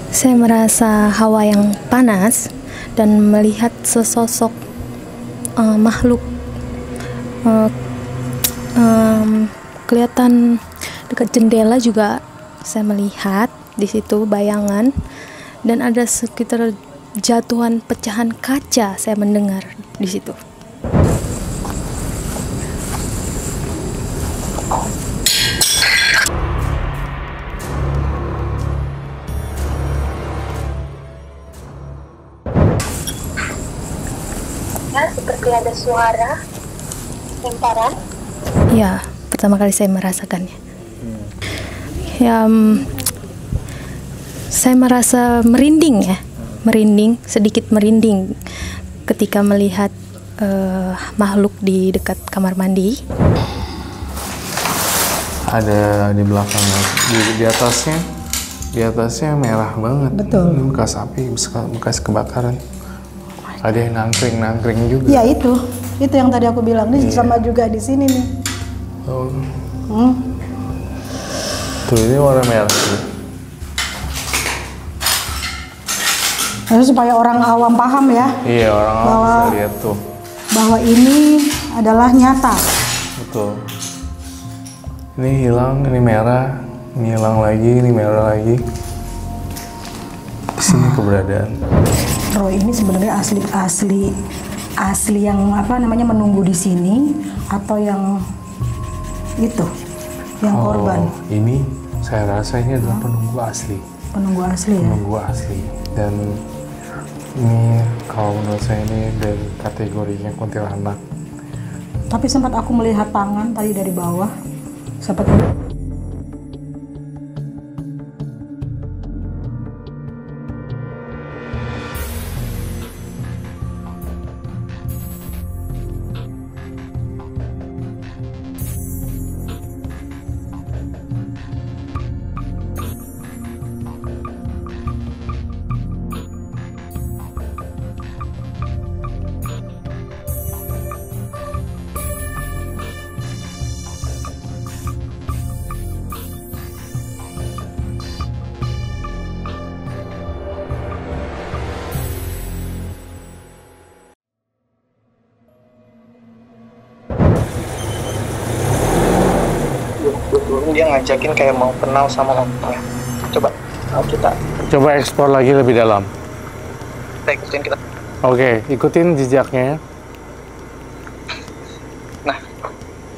Saya merasa hawa yang panas dan melihat sesosok makhluk kelihatan dekat jendela juga. Saya melihat di situ bayangan dan ada sekitar jatuhan pecahan kaca. Saya mendengar di situ. Seperti ada suara lemparan. Ya, pertama kali saya merasakannya. Ya, saya merasa merinding ya, sedikit merinding ketika melihat makhluk di dekat kamar mandi. Ada di belakangnya, di atasnya merah banget. Betul. Ini bekas api, bekas kebakaran. Ada yang nangkring juga. Ya itu yang tadi aku bilang. Ini sama juga di sini nih. Oh. Tuh ini warna merah tuh. Nah, supaya orang awam paham ya. Iya, orang awam bisa lihat tuh. Bahwa ini adalah nyata. Betul. Ini hilang, ini merah, ini hilang lagi, ini merah lagi. Di sini keberadaan. Roy ini sebenarnya asli yang menunggu di sini atau yang itu, yang korban. Ini saya rasa ini adalah penunggu asli. Penunggu asli ya. Penunggu asli. Dan ini kalau menurut saya ini dari kategorinya kuntilanak. Tapi sempat aku melihat tangan tadi dari bawah. Sempat. Dia ngajakin kayak mau kenal sama orangnya. Kita Coba eksplor lagi lebih dalam. ikutin kita. Oke, ikutin jejaknya ya. Nah,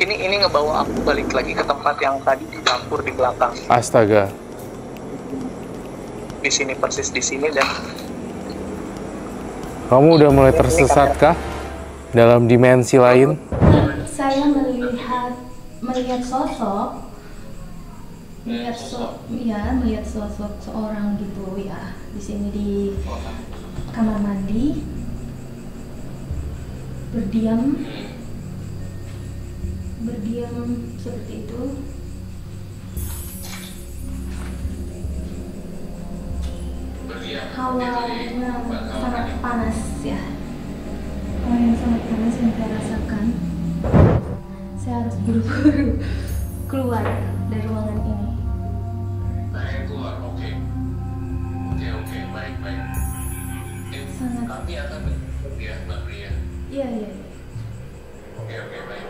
ini ngebawa aku balik lagi ke tempat yang tadi di dapur di belakang. Astaga. Di sini persis di sini dan Kamu udah mulai tersesat kah dalam dimensi lain? Saya melihat sosok. Melihat sosok seorang gitu ya di sini di kamar mandi berdiam seperti itu. Hawanya sangat panas ya, hawa yang sangat panas yang saya rasakan. Saya harus buru-buru keluar dari ruangan ini. Keluar, oke, baik. Sangat. Kami akan menjemput ya, Mbak Ria. Iya. Oke, baik.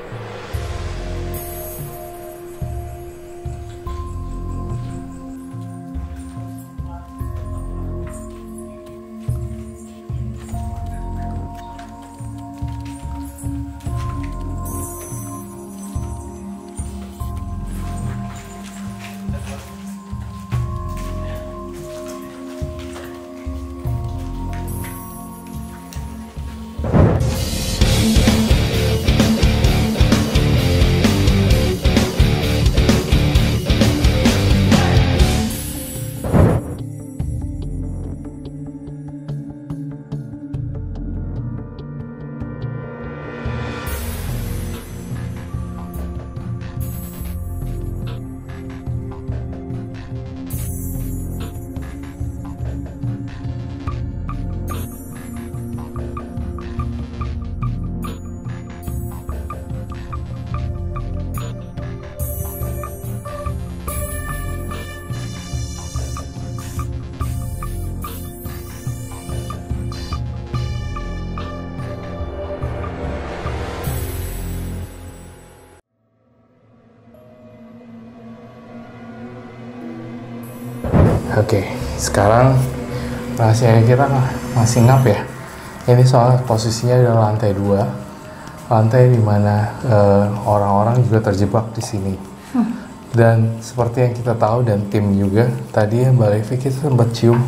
Oke, sekarang rahasianya kita masih ngap ya. Ini soal posisinya adalah lantai 2, lantai dimana orang-orang juga terjebak di sini. Dan seperti yang kita tahu dan tim juga, tadi Mbak Levi kita sempat cium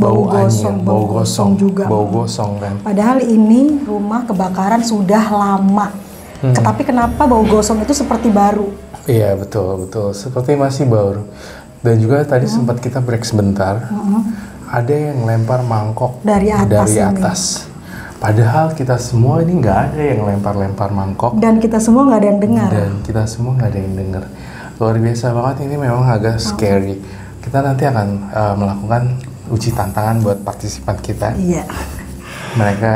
bau gosong juga. Bau gosong kan. Padahal ini rumah kebakaran sudah lama. Tapi kenapa bau gosong itu seperti baru? Iya betul, seperti masih baru. Dan juga tadi sempat kita break sebentar. Ada yang lempar mangkok dari atas. Padahal kita semua ini nggak ada yang lempar-lempar mangkok. Dan kita semua nggak ada yang dengar. Luar biasa banget, ini memang agak scary. Kita nanti akan melakukan uji tantangan buat partisipan kita. Iya. Mereka,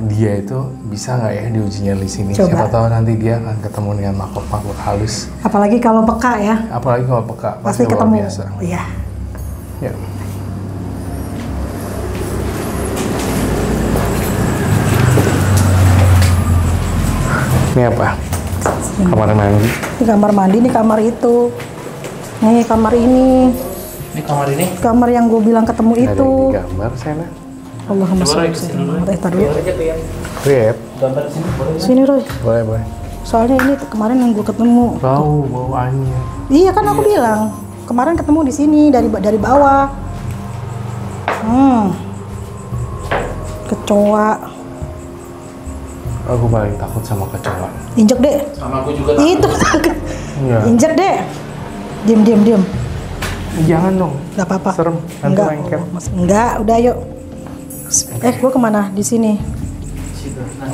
dia itu bisa nggak ya diujinya di sini? Coba. Siapa tahu nanti dia akan ketemu dengan makhluk-makhluk halus. Apalagi kalau peka ya. Pasti ketemu. Biasa. Iya. Ya. Ini apa? Kamar mandi. Ini kamar mandi, ini kamar itu. Nih kamar ini. Ini kamar ini? Kamar yang gue bilang ketemu itu. Ada gambar sana. Allahumma sholli ala Rep. Gambar sini boleh? Sini Roy. Boleh. Soalnya ini kemarin yang gue ketemu. Bauannya. Iya kan aku bilang. Kemarin ketemu di sini dari bawah. Kecoa. Aku paling takut sama kecoa. Injek deh. Sama aku juga takut. Itu takut. Iya. Injek deh. Diam. Jangan dong. Gak apa-apa. Serem. Enggak. Udah yuk. Gue kemana? Di sini.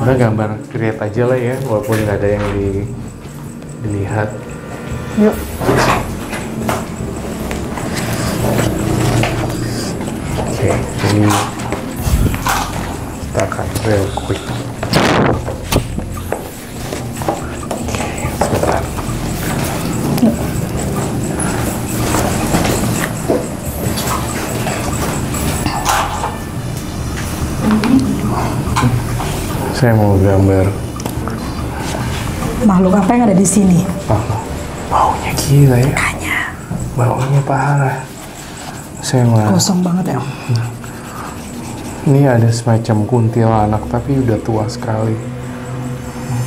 Udah gambar create aja lah ya, walaupun nggak ada yang dilihat. Yuk. Oke, jadi kita akan real quick. Saya mau gambar makhluk apa yang ada di sini. Baunya gila ya. Baunya parah. Saya mau kosong banget ya. Ini ada semacam kuntilanak tapi udah tua sekali.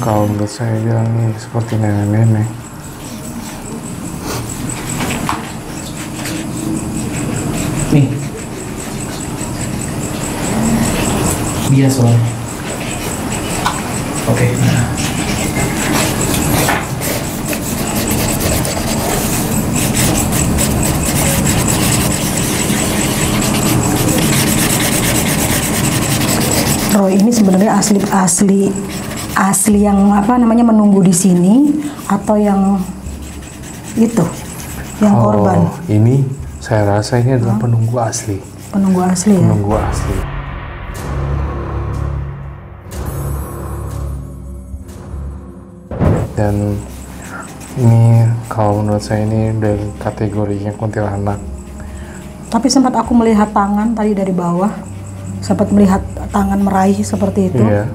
Kalau menurut saya bilang ini seperti nenek-nenek. Nih. Dia soalnya. Oke. Roy ini sebenarnya asli yang apa namanya menunggu di sini atau yang itu yang korban? Ini saya rasa ini adalah penunggu asli. Penunggu asli ya. Penunggu asli. Dan ini kalau menurut saya ini dari kategorinya kuntilanak. Tapi sempat aku melihat tangan tadi dari bawah, sempat melihat tangan meraih seperti itu. Iya.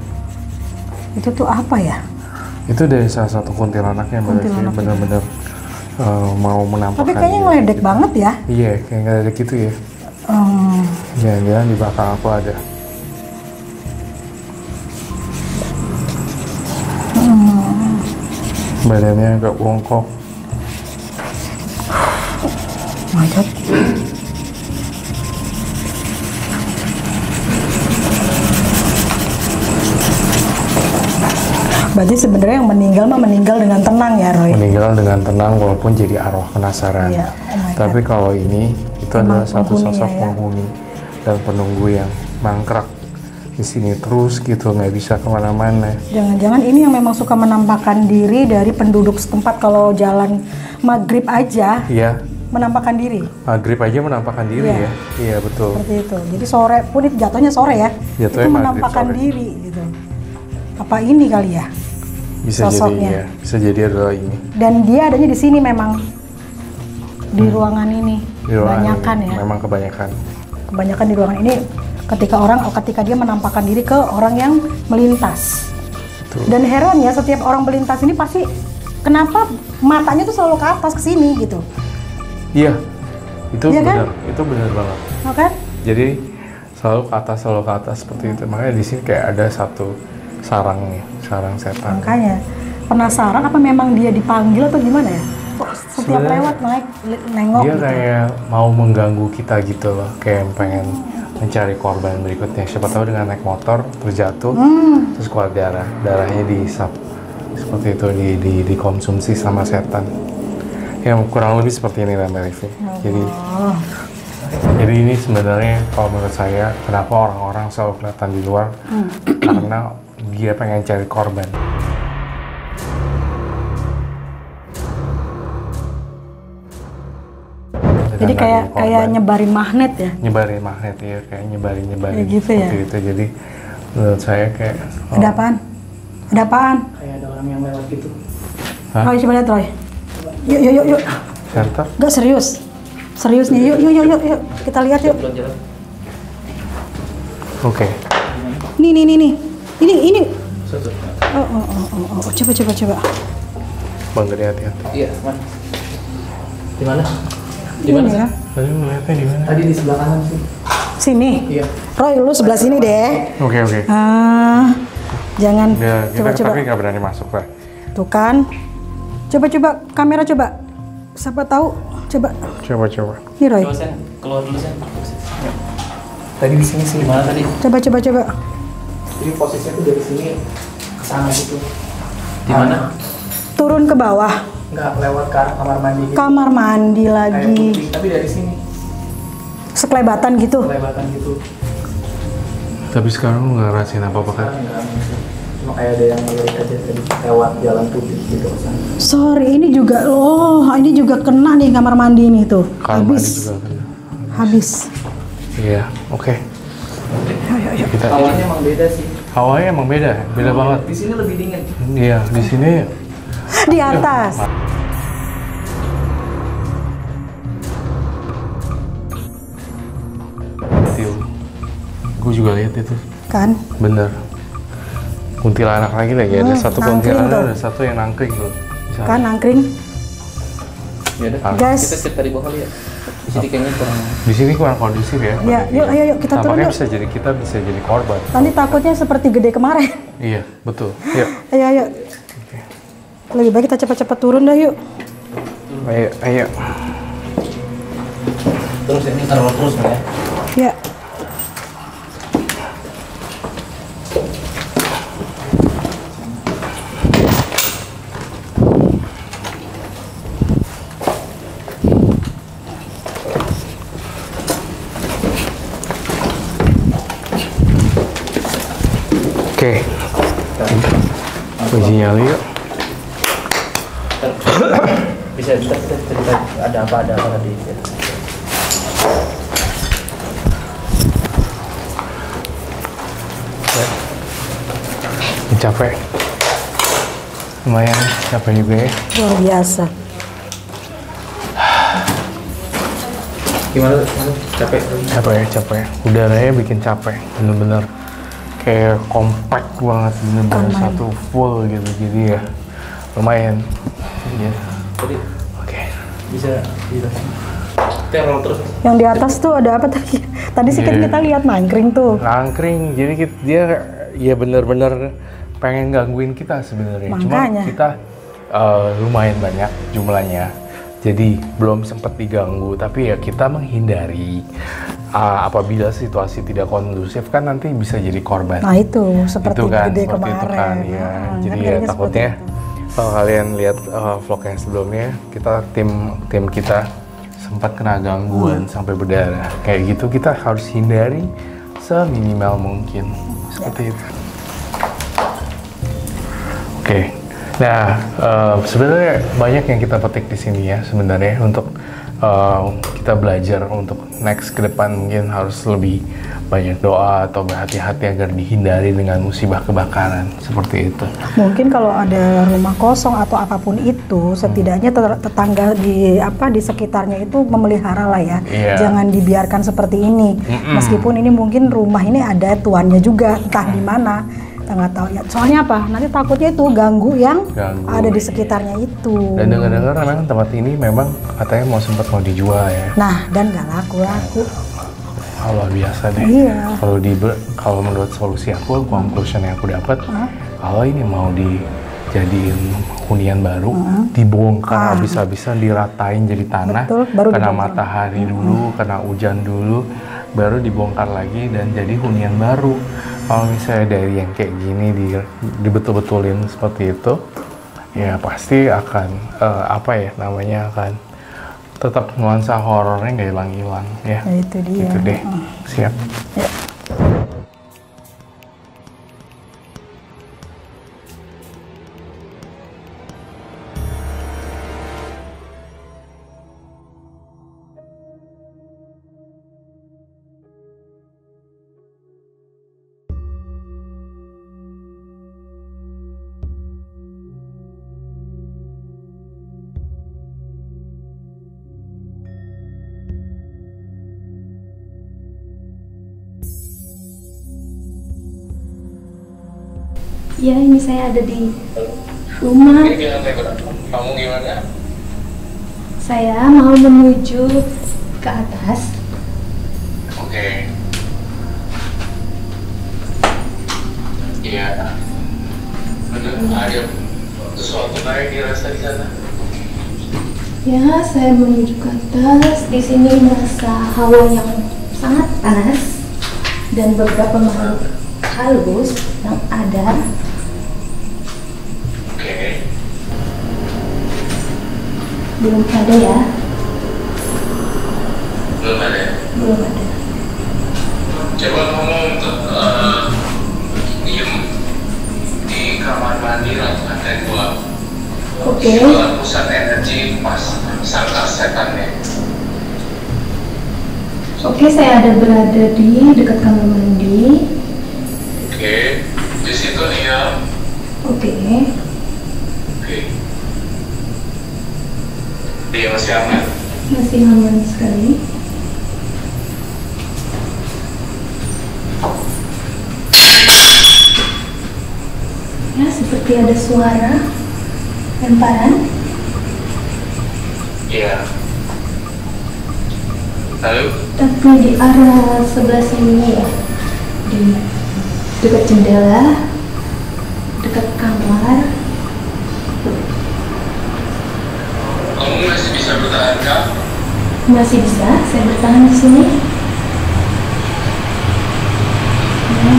Itu tuh apa ya? Itu dari salah satu kuntilanaknya, benar-benar mau menampakkan. Tapi kayaknya ngeledek banget ya? Iya, kayak ngeledek gitu ya. Jangan-jangan di belakang aku ada. Badannya agak bongkok. Macet. Berarti sebenarnya yang meninggal dengan tenang ya, Roy? Meninggal dengan tenang walaupun jadi arwah penasaran. Iya, Tapi kalau ini itu adalah satu sosok penghuni dan penunggu yang mangkrak di sini terus gitu, nggak bisa kemana-mana. Jangan-jangan ini yang memang suka menampakkan diri dari penduduk setempat kalau jalan maghrib aja. Iya. Menampakkan diri. Maghrib aja menampakkan diri ya. Iya betul. Seperti itu. Jadi sore pun itu jatuhnya sore ya. Jatuhnya itu menampakkan sore. diri gitu. Apa ini kali ya? Bisa sosoknya. jadi ya. Bisa jadi adalah ini. Dan dia adanya di sini memang di ruangan ini. Di ruangan kebanyakan ini. Ya. Memang kebanyakan. Kebanyakan di ruangan ini ketika dia menampakkan diri ke orang yang melintas. Betul. Dan heran ya, setiap orang melintas ini pasti kenapa matanya tuh selalu ke atas ke sini gitu. Iya. Itu Iya benar, kan? itu benar banget. Oh kan? Jadi selalu ke atas seperti itu. Makanya di sini kayak ada satu sarang nih, sarang setan. Makanya penasaran apa memang dia dipanggil atau gimana ya? Kok setiap Sebenarnya lewat nengok Dia gitu. kayak mau mengganggu kita gitu loh, kayak pengen mencari korban berikutnya. Siapa tahu dengan naik motor terjatuh, terus keluar darahnya dihisap seperti itu, dikonsumsi sama setan. Yang kurang lebih seperti ini lah Mbak Livi. Jadi ini sebenarnya kalau menurut saya kenapa orang-orang selalu kelihatan di luar karena dia pengen cari korban. Jadi kayak nyebarin magnet ya? Nyebarin magnet ya, kayak nyebarin Kayak gitu seperti ya? itu. Jadi menurut saya kayak Ada apaan? Ada apaan? Kayak ada orang yang lewat gitu. Hah? Roy, coba lihat Roy. Yuk. Center. Enggak serius. Serius nih, yuk. Kita lihat yuk. Jalan-jalan. Oke. Nih. Ini. Satu. Oh. Coba. Bang Gede hati-hati. Iya, mana? Di mana? Di Ini mana? ya. Tadi melihatnya di mana? Tadi di sebelah kanan sih. Sini. Iya. Roy, lu sebelah sini deh. Oke. Jangan. Ya, kita Coba. tapi nggak berani masuk lah. Tuh kan. Coba kamera coba. Siapa tahu. Coba. Coba. Nih Roy. Coba Sen, keluar dulu Sen. Tadi di sini sih. Di mana tadi? Coba. Jadi posisinya tuh dari sini ke sana gitu. Di mana? Turun ke bawah. Enggak lewat ke arah kamar mandi gitu. Kamar mandi Kayak lagi. putih, tapi dari sini Sekelebatan gitu. kelewatan gitu. Tapi sekarang lu nggak ngerasain apa-apa kan? Enggak. Cuma kayak ada yang ngelirik aja tadi lewat jalan putih gitu ke sana. Sorry, ini juga kena nih kamar mandi ini tuh. Kamar mandi Habis. juga kan. Habis. Iya, oke. Ayo. Kita Awalnya emang beda sih. awalnya emang beda banget. Di sini lebih dingin. Iya, di sini Di atas. gue juga lihat itu. Kan? Bener. Kuntilanak lagi ada satu nangkring kuntilanak, tuh. ada satu yang nangkring tuh. Di sana. Kan nangkring. Ya udah. Guys. Kita skip tadi bawah kali ya. Di sini kayaknya kurang. Di sini kurang kondusif ya. Ya, yuk kita turun Tampaknya yuk. kita bisa jadi korban. Nanti takutnya seperti gede kemarin. Iya, betul. Yuk. Ayo. Lebih baik kita cepat-cepat turun dah yuk. Ayo. Terus ini taruh terus ya. Ya. Oke. Uji nyali yuk. Bisa kita cerita ada apa tadi. Capek. Lumayan capek juga ya. Luar biasa. Gimana? Capek? Capek. Udaranya bikin capek. Bener-bener kayak compact banget. Bener-bener satu full gitu. Jadi ya lumayan. Iya. Tadi Oke. bisa teror terus. Yang di atas tuh ada apa tadi? Tadi sih kan Iya. kita lihat nangkring tuh. Nangkring. Jadi dia ya bener-bener pengen gangguin kita sebenarnya. Cuma Makanya. kita lumayan banyak jumlahnya. Jadi belum sempat diganggu, tapi ya kita menghindari apabila situasi tidak kondusif kan nanti bisa jadi korban. Nah itu seperti Itu kan, gede seperti kemarin. itu kan, ya. Nah, Jadi kan ya kayaknya takutnya seperti kalau kalian lihat vlog yang sebelumnya, kita tim kita sempat kena gangguan sampai berdarah. Kayak gitu kita harus hindari seminimal mungkin. Seperti itu. Oke. Nah, sebenarnya banyak yang kita petik di sini ya sebenarnya untuk kita belajar untuk next ke depan mungkin harus lebih banyak doa atau berhati-hati agar dihindari dengan musibah kebakaran seperti itu. Mungkin kalau ada rumah kosong atau apapun itu, setidaknya tetangga di sekitarnya itu memelihara lah ya. Iya. Jangan dibiarkan seperti ini. Meskipun ini mungkin rumah ini ada tuannya juga, entah di mana. kita nggak tahu ya. Soalnya apa? Nanti takutnya itu ganggu yang ada di sekitarnya itu. Dan dengar-dengar memang tempat ini memang katanya mau dijual ya. Nah, dan nggak laku. Kalau biasa deh. Iya. Kalau menurut solusi aku, conclusion yang aku dapat, kalau ini mau dijadiin hunian baru, dibongkar habis-habisan, diratain jadi tanah, kena matahari dulu, kena hujan dulu, baru dibongkar lagi dan jadi hunian baru. Kalau misalnya dari yang kayak gini dibetul-betulin seperti itu, ya pasti akan akan tetap nuansa horornya nggak hilang-hilang ya. Itu dia. Itu deh. Siap. Ya. Ya, ini saya ada di rumah. Kamu gimana? Saya mau menuju ke atas. Oke. Iya. Ada sesuatu yang dirasa di sana? Ya, saya menuju ke atas. Di sini merasa hawa yang sangat panas dan beberapa makhluk halus yang ada. Oke. Belum ada ya? Belum ada. Belum ada. Coba kamu diem di kamar mandi lantai 2. Oke. Pusat energi pas sangkar setannya. Oke, saya ada berada di dekat kamar mandi. Oke. Di situ dia. Oke. Oke. Dia masih aman? Masih aman sekali. Ya, seperti ada suara lemparan. Iya. Lalu? Tapi di arah sebelah sini ya, di dekat jendela, dekat kamar. Kamu masih bisa bertahan kah? Masih bisa, saya bertahan di sini. Ya.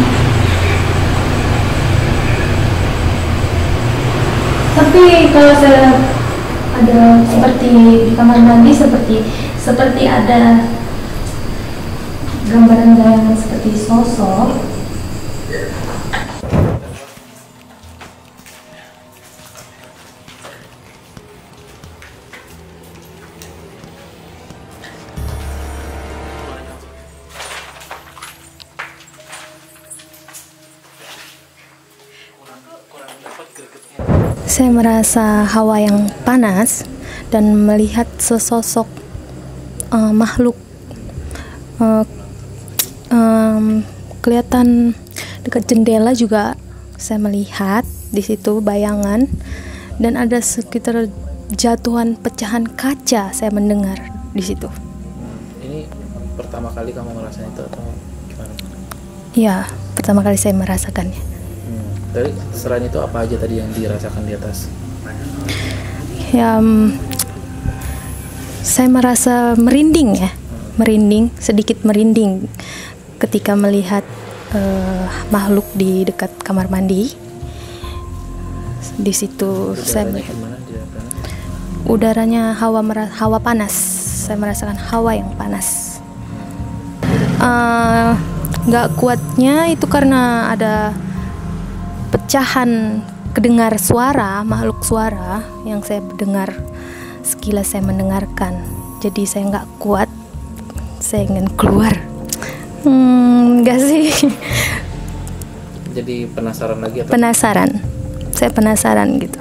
Tapi kalau saya ada seperti di kamar mandi, seperti ada gambaran bayangan seperti sosok. Saya merasa hawa yang panas dan melihat sesosok makhluk kelihatan dekat jendela juga. Saya melihat di situ bayangan dan ada sekitar jatuhan pecahan kaca. Saya mendengar di situ. Ini pertama kali kamu ngerasain itu atau gimana? Ya, pertama kali saya merasakannya. Dari selain itu apa aja tadi yang dirasakan di atas? Ya, saya merasa merinding ya, sedikit merinding ketika melihat makhluk di dekat kamar mandi. Di situ saya melihat udaranya hawa panas. Saya merasakan hawa yang panas. Nggak kuatnya itu karena ada pecahan kedengar suara, makhluk suara yang saya dengar sekilas saya mendengarkan. Jadi saya nggak kuat, saya ingin keluar. Nggak sih. Jadi penasaran lagi atau? Penasaran, saya penasaran gitu.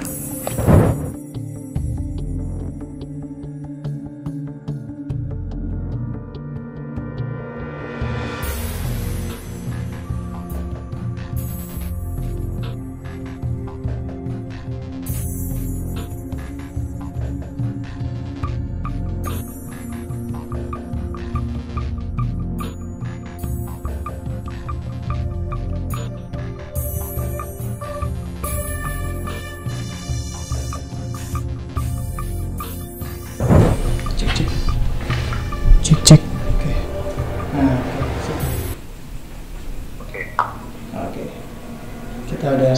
udah.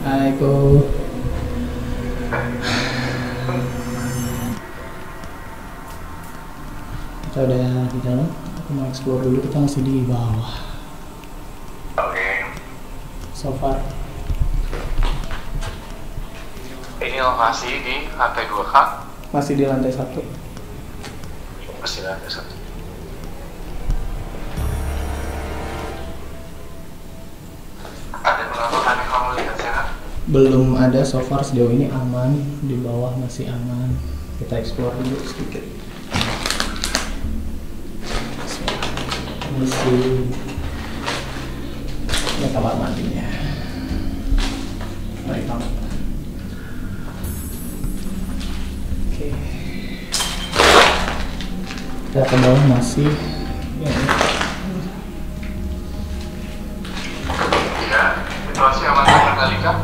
Aiko. Kita udah di dalam. Aku mau explore dulu. Kita masih di bawah. Oke. So far. Ini lokasi di lantai 2 Kak? Masih di lantai 1. Masih di lantai 1. Ada penampakan yang kamu lihat sehat? Belum ada, so far sejauh ini aman. Di bawah masih aman. Kita explore dulu sedikit. Ini kamar mandinya. Baik banget. Oke. Kita ke bawah masih. Ya, situasi aman terkendali Kak?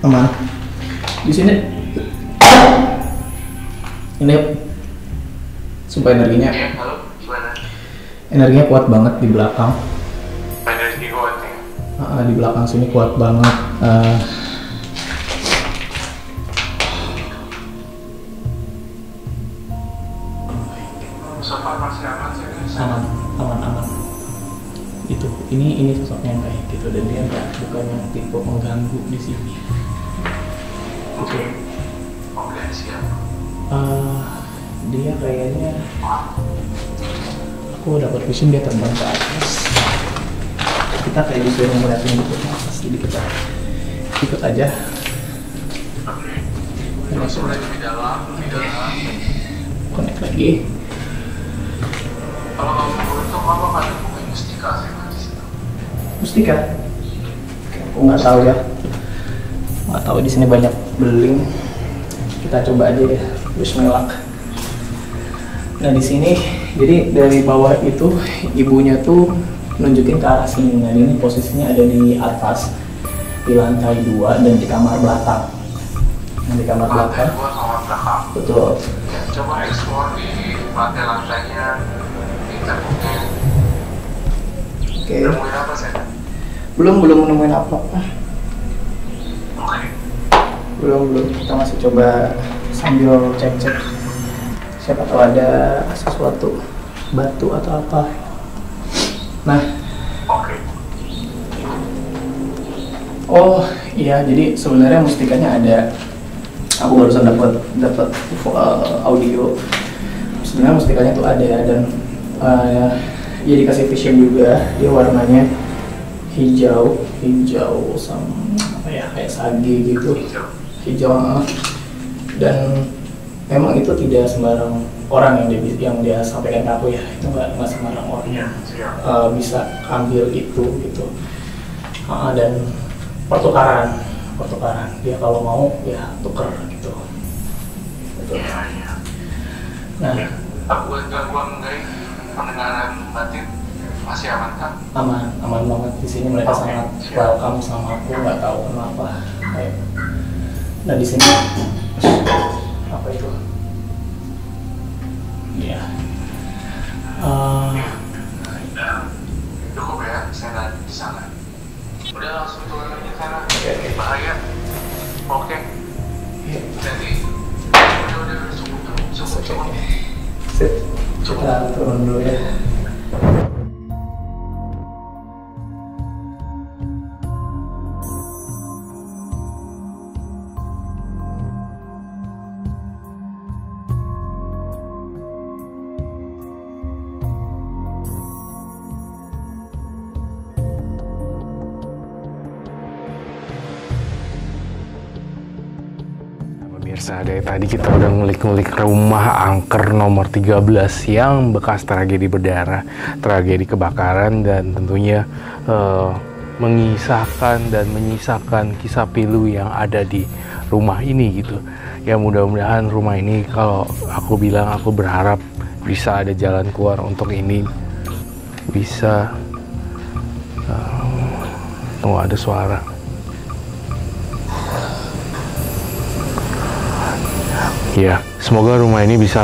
Aman. Di sini. Ini sumpah energinya. Iya, halo, gimana? Energinya kuat banget di belakang. Energi kuat ya? Di belakang sini kuat banget. So far masih aman sih? Aman. Itu, ini sosoknya yang kayak gitu dan dia bukan yang tipe mengganggu di sini. Oke. Oke, siap. Dia kayaknya aku dapat vision dia terbang ke atas. Kita kayak disuruh ngeliatin gitu ke atas, jadi kita ikut aja. Oke. Masuk lagi di dalam. Connect lagi. Kalau kamu beruntung, kamu akan nemuin mustika sih di situ. Mustika? Aku nggak tahu ya. Nggak tahu di sini banyak beling. Kita coba aja ya. Bismillah. Nah di sini, jadi dari bawah itu ibunya tuh nunjukin ke arah sini. Nah ini posisinya ada di atas, di lantai 2 dan di kamar belakang. Nah, di kamar belakang. Lantai 2 kamar belakang. Betul. Ya, coba explore di lantai-lantainya, di temboknya. Oke. Nemuin apa sih? Belum nemuin apa. Oke. Belum. Kita masih coba sambil cek-cek. Siapa tahu ada sesuatu, batu atau apa. Nah. Oke. Oh iya, jadi sebenarnya mustikanya ada. Aku barusan dapat audio. Sebenarnya mustikanya tuh ada dan ya dikasih vision juga. Dia warnanya hijau sama apa ya, kayak sage gitu. Hijau. Dan memang itu tidak sembarang orang yang dia sampaikan ke aku ya. Itu nggak sembarang orang yang bisa ambil itu gitu. Dan pertukaran dia kalau mau ya tuker gitu. Betul. Nah, Aku gangguan dari pendengaran batin masih aman kan? aman banget di sini. Mereka sangat welcome sama aku, nggak tahu kenapa. Nah di sini apa itu? Ya. Cukup ya, saya di sana. Udah langsung turun aja sana. Oke. Bahaya. Oke. Iya. Jadi, udah cukup. Sip. Kita turun dulu ya. Pemirsa, dari tadi kita udah ngulik-ngulik rumah angker nomor 13 yang bekas tragedi berdarah, tragedi kebakaran, dan tentunya mengisahkan dan menyisakan kisah pilu yang ada di rumah ini gitu. Ya mudah-mudahan rumah ini, kalau aku bilang, aku berharap bisa ada jalan keluar untuk ini. Bisa tunggu, ada suara. Ya, semoga rumah ini bisa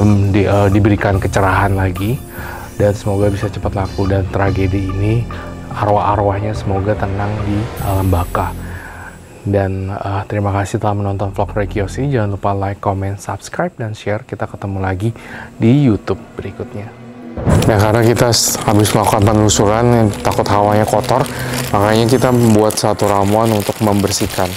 diberikan kecerahan lagi dan semoga bisa cepat laku, dan tragedi ini arwah-arwahnya semoga tenang di alam baka. Dan terima kasih telah menonton vlog Rekiyoshi. Jangan lupa like, comment, subscribe, dan share. Kita ketemu lagi di YouTube berikutnya. Ya, karena kita habis melakukan penelusuran yang takut hawanya kotor, makanya kita membuat satu ramuan untuk membersihkan.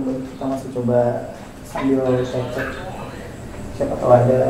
belum kita masih coba sambil cek siapa tahu ada